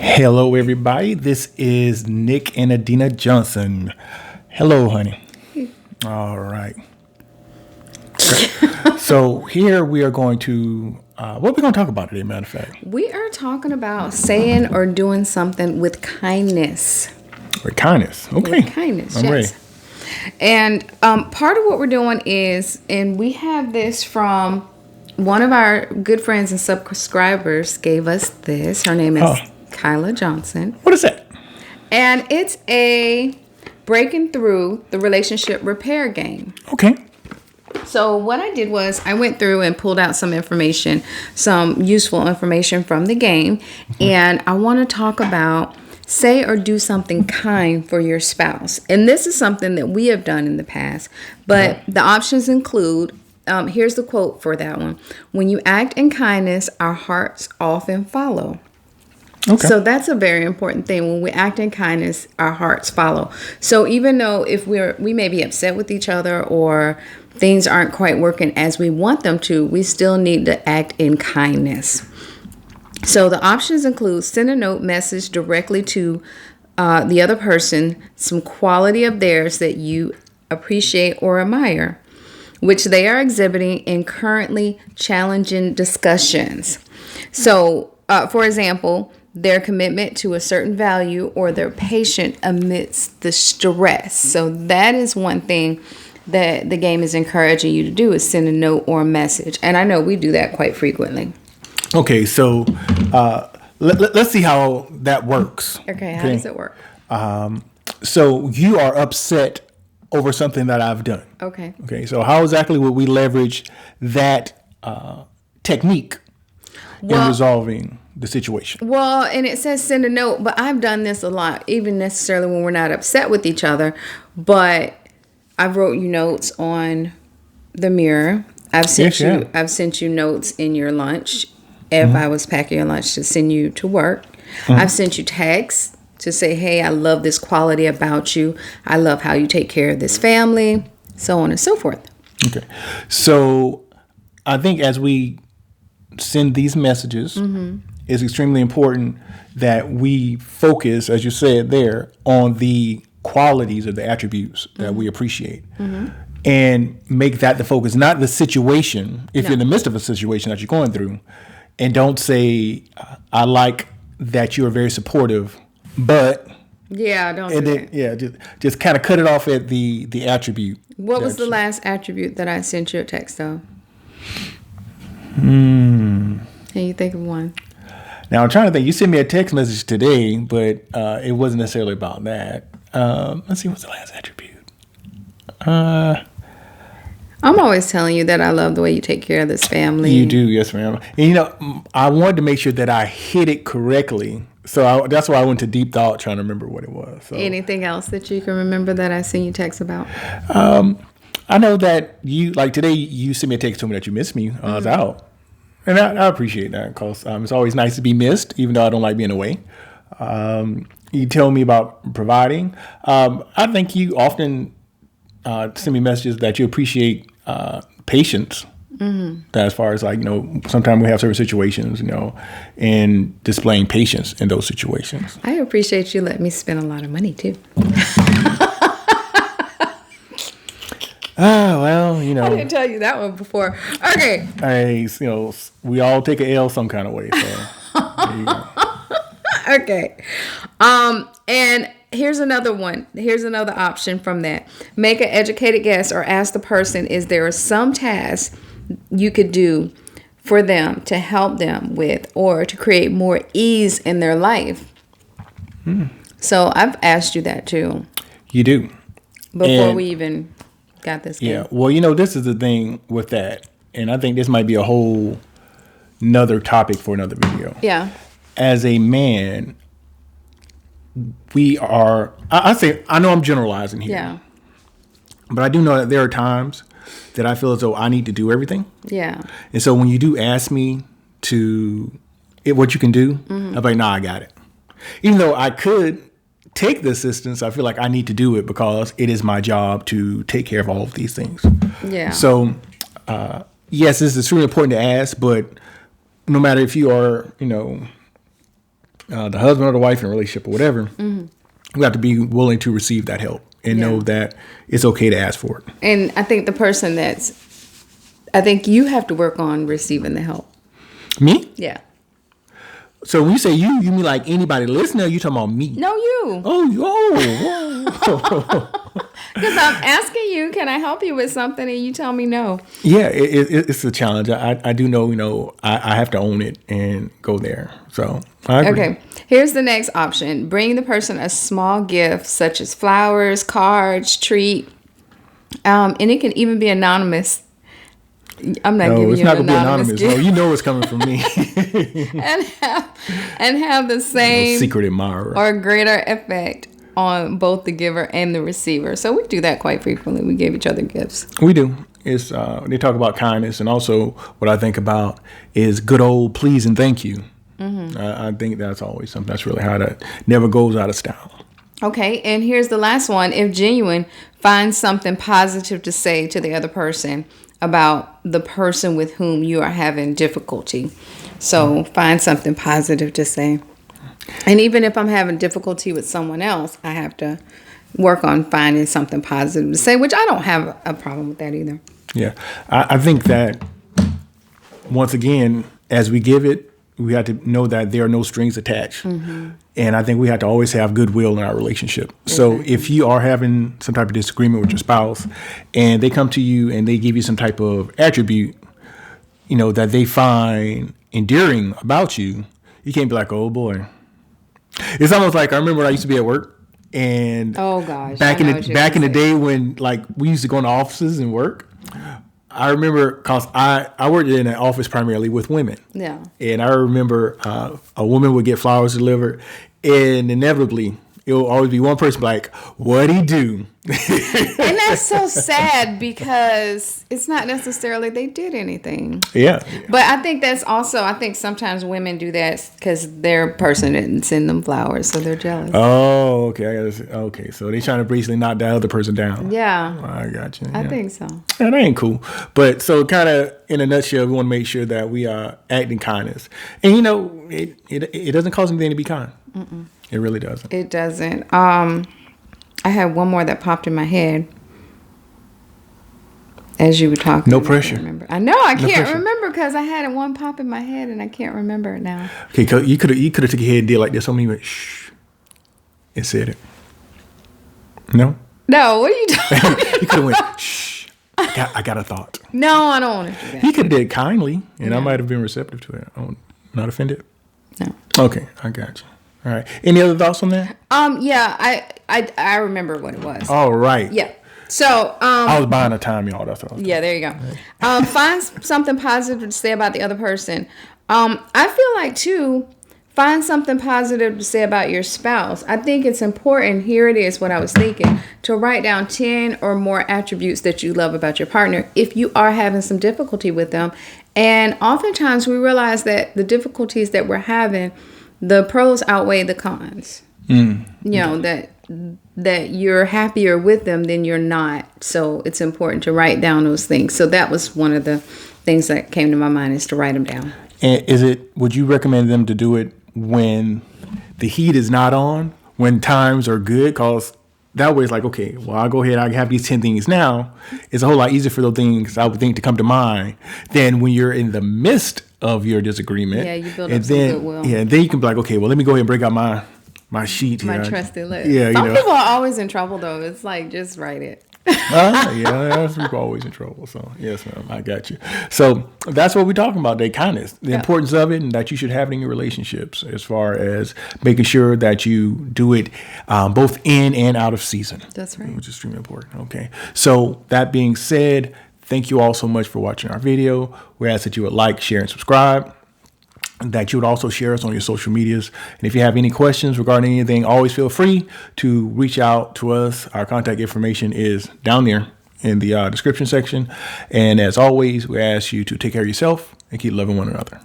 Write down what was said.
Hello, everybody. This is Nik and Adinah Johnson. Hello, honey. All right. So here we are going to, what are we going to talk about today, matter of fact? We are talking about saying or doing something with kindness. With kindness. Okay. With kindness, I'm yes. ready. And part of what we're doing is, and we have this from one of our good friends and subscribers gave us this. Her name is Kyla Johnson. What is that? And it's a breaking through the relationship repair game. Okay. So what I did was I went through and pulled out some information, some useful information from the game. And I want to talk about say or do something kind for your spouse. And this is something that we have done in the past. But the options include, here's the quote for that one. When you act in kindness, our hearts often follow. Okay. So that's a very important thing. When we act in kindness, our hearts follow. So even though if we may be upset with each other or things aren't quite working as we want them to, we still need to act in kindness. So the options include send a note message directly to the other person, some quality of theirs that you appreciate or admire, which they are exhibiting in currently challenging discussions. So, for example, their commitment to a certain value or their patience amidst the stress. So that is one thing that the game is encouraging you to do is send a note or a message. And I know we do that quite frequently. Okay, so let's see how that works. Okay, how does it work? So you are upset over something that I've done. Okay, so how exactly would we leverage that technique in resolving the situation? Well, and it says send a note, but I've done this a lot, even necessarily when we're not upset with each other. But I wrote you notes on the mirror. I've sent you notes in your lunch. If I was packing your lunch to send you to work. I've sent you texts to say, hey, I love this quality about you. I love how you take care of this family, so on and so forth. Okay. So I think as we send these messages, it's extremely important that we focus, as you said there, on the qualities or the attributes that we appreciate. And make that the focus, not the situation, if you're in the midst of a situation that you're going through. And don't say, I like that you're very supportive, but... Yeah, don't do that. Yeah, just kind of cut it off at the attribute. What was the last attribute that I sent you a text of? Can you think of one? Now, I'm trying to think. You sent me a text message today, but it wasn't necessarily about that. Let's see, what's the last attribute? I'm always telling you that I love the way you take care of this family. You do, yes, ma'am. And, I wanted to make sure that I hit it correctly. So that's why I went to deep thought trying to remember what it was. So. Anything else that you can remember that I sent you text about? I know that like today you sent me a text to me that you missed me. I was out. And I appreciate that because it's always nice to be missed, even though I don't like being away. You tell me about providing. I think you often send me messages that you appreciate patience. As far as sometimes we have certain situations, and displaying patience in those situations. I appreciate you letting me spend a lot of money too. Well, I didn't tell you that one before. Okay. We all take an L some kind of way. So there you go. Okay. And here's another one. Here's another option from that. Make an educated guess or ask the person, is there some task you could do for them to help them with or to create more ease in their life? So I've asked you that too. You do. Before we even got this game. Yeah. Well, this is the thing with that. And I think this might be a whole nother topic for another video. Yeah. As a man, we are, I know I'm generalizing here. Yeah. But I do know that there are times that I feel as though I need to do everything. Yeah. And so when you do ask me what you can do, I'm like, nah, I got it. Even though I could take the assistance, I feel like I need to do it because it is my job to take care of all of these things. Yeah. So, yes, this is really important to ask, but no matter if you are, the husband or the wife in a relationship or whatever, we have to be willing to receive that help and know that it's okay to ask for it. And I think I think you have to work on receiving the help. Me? Yeah. So when you say you mean like anybody listening, or you talking about me? No, you. Because I'm asking you, can I help you with something? And you tell me no. Yeah, it's a challenge. I do know, I have to own it and go there. So I agree. Okay, here's the next option. Bring the person a small gift, such as flowers, cards, treat. And it can even be anonymous. I'm not giving it's you not an gonna be anonymous anonymous. gift. No, you know it's coming from me. and have the same secret admirer or greater effect on both the giver and the receiver. So we do that quite frequently. We give each other gifts. We do. It's they talk about kindness, and also what I think about is good old please and thank you. I think that's always something that's really how that never goes out of style. Okay, and here's the last one. If genuine, find something positive to say to the other person about the person with whom you are having difficulty. So find something positive to say. And even if I'm having difficulty with someone else, I have to work on finding something positive to say, which I don't have a problem with that either. Yeah, I think that once again, as we give it, we have to know that there are no strings attached. And I think we have to always have goodwill in our relationship. So if you are having some type of disagreement with your spouse and they come to you and they give you some type of attribute, that they find endearing about you, you can't be like, oh boy. It's almost like I remember when I used to be at work and oh gosh, back in the day when like we used to go into offices and work. I remember because I worked in an office primarily with women. Yeah. And I remember a woman would get flowers delivered, and inevitably it will always be one person like, what'd he do? And that's so sad because it's not necessarily they did anything. Yeah. But I think that's also, I think sometimes women do that because their person didn't send them flowers, so they're jealous. Oh, okay. Okay, so they're trying to basically knock that other person down. Yeah. I got you. I think so. Yeah, that ain't cool. But so kind of in a nutshell, we want to make sure that we are acting kindness. And, it doesn't cost anything to be kind. Mm-mm. It really doesn't. It doesn't. I had one more that popped in my head as you were talking. No pressure. I know I can't remember because I had one pop in my head and I can't remember it now. Okay, cause you could have took your head and did like this. Somebody went shh and said it. No. No. What are you talking? You could have went shh. I got a thought. No, I don't want to do that. You could have did it kindly, and I might have been receptive to it. I'm not offended. No. Okay, I got you. All right. Any other thoughts on that? Yeah, I remember what it was. All right. Yeah. So I was buying the time, y'all. That's what I was there you go. Right. Find something positive to say about the other person. I feel like too, find something positive to say about your spouse. I think it's important. Here it is. What I was thinking, to write down 10 or more attributes that you love about your partner if you are having some difficulty with them. And oftentimes we realize that the difficulties that we're having, the pros outweigh the cons. That you're happier with them than you're not. So it's important to write down those things. So that was one of the things that came to my mind, is to write them down. And would you recommend them to do it when the heat is not on, when times are good? Because that way it's like, okay, well, I'll go ahead, I have these 10 things now. It's a whole lot easier for those things, I would think, to come to mind than when you're in the midst of your disagreement. Yeah, you build up some goodwill. Yeah, and then you can be like, okay, well, let me go ahead and break out my sheet here. My trusted list. Yeah, Some people are always in trouble, though. It's like, just write it. Yeah, people are always in trouble. So, yes, ma'am, I got you. So, that's what we're talking about, that kindness, the importance of it, and that you should have it in your relationships as far as making sure that you do it both in and out of season. That's right. Which is extremely important. Okay. So, that being said, thank you all so much for watching our video. We ask that you would like, share, and subscribe. That you would also share us on your social medias. And if you have any questions regarding anything, always feel free to reach out to us. Our contact information is down there in the description section. And as always, we ask you to take care of yourself and keep loving one another.